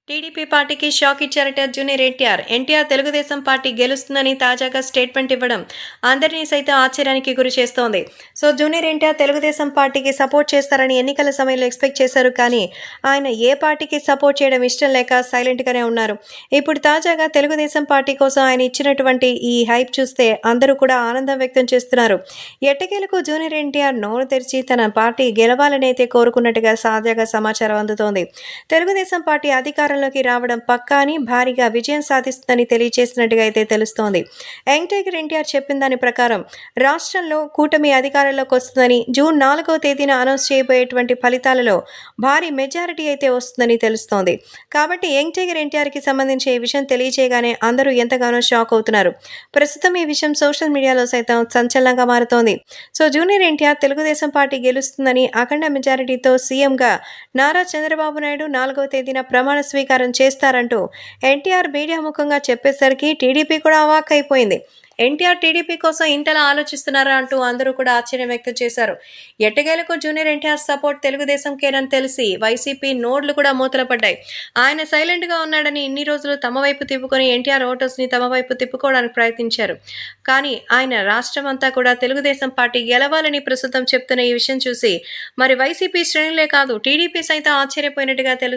TDP పార్టీకి shock ఇచ్చారట junior NTR. NTR Telugu Desam party గెలుస్తుందని తాజాగా స్టేట్మెంట్ ఇవ్వడం అందరినీ సైతం ఆశ్చర్యానికి గురి చేస్తోంది. జూనియర్ ఎన్టీఆర్ తెలుగుదేశం పార్టీకి సపోర్ట్ చేస్తారని ఎన్నికల సమయంలో ఎక్స్పెక్ట్ చేశారు. కానీ ఆయన ఏ పార్టీకి సపోర్ట్ చేయడం ఇష్టం లేక సైలెంట్గానే ఉన్నారు. ఇప్పుడు తాజాగా తెలుగుదేశం పార్టీ కోసం ఆయన ఇచ్చినటువంటి ఈ హైప్ చూస్తే అందరూ కూడా ఆనందం వ్యక్తం చేస్తున్నారు. ఎట్టకేలకు జూనియర్ ఎన్టీఆర్ నోరు తెరిచి తన పార్టీ గెలవాలని అయితే కోరుకున్నట్టుగా తాజాగా సమాచారం అందుతోంది. తెలుగుదేశం పార్టీ అధికారంలోకి రావడం పక్కా అని, భారీగా విజయం సాధిస్తుందని తెలియజేసినట్టుగా అయితే తెలుస్తోంది. యంగ్ టైగర్ ఎన్టీఆర్ చెప్పిన దాని ప్రకారం రాష్ట్రంలో కూటమి అధికారంలోకి వస్తుందని, జూన్ 4వ తేదీన అనౌన్స్ చేయబోయేటువంటి ఫలితాలలో భారీ మెజారిటీ అయితే వస్తుందని తెలుస్తోంది. కాబట్టి యంగ్ టైగర్ ఎన్టీఆర్కి సంబంధించి ఈ విషయం తెలియజేయగానే అందరూ ఎంతగానో షాక్ అవుతున్నారు. ప్రస్తుతం ఈ విషయం సోషల్ మీడియాలో సైతం సంచలనంగా మారుతోంది. జూనియర్ ఎన్టీఆర్ తెలుగుదేశం పార్టీ గెలుస్తుందని, అఖండ మెజారిటీతో సీఎంగా నారా చంద్రబాబు నాయుడు 4వ తేదీన ప్రమాణ స్వీకారం చేస్తారంటూ ఎన్టీఆర్ మీడియా ముఖంగా చెప్పేసరికి టీడీపీ కూడా అవాక్కైపోయింది. ఎన్టీఆర్ టీడీపీ కోసం ఇంతలా ఆలోచిస్తున్నారా అంటూ అందరూ కూడా ఆశ్చర్యం వ్యక్తం చేశారు. ఎట్టకేలకు జూనియర్ ఎన్టీఆర్ సపోర్ట్ తెలుగుదేశంకేనని తెలిసి వైసీపీ నోర్లు కూడా మూతల పడ్డాయి. ఆయన సైలెంట్గా ఉన్నాడని ఇన్ని రోజులు తమ వైపు తిప్పుకొని ఎన్టీఆర్ ఓటర్స్ని తమ వైపు తిప్పుకోవడానికి ప్రయత్నించారు. కానీ ఆయన రాష్ట్రం అంతా కూడా తెలుగుదేశం పార్టీ గెలవాలని ప్రస్తుతం చెప్తున్న ఈ విషయం చూసి మరి వైసీపీ శ్రేణులే కాదు టీడీపీ సైతం ఆశ్చర్యపోయినట్టుగా తెలుస్తుంది.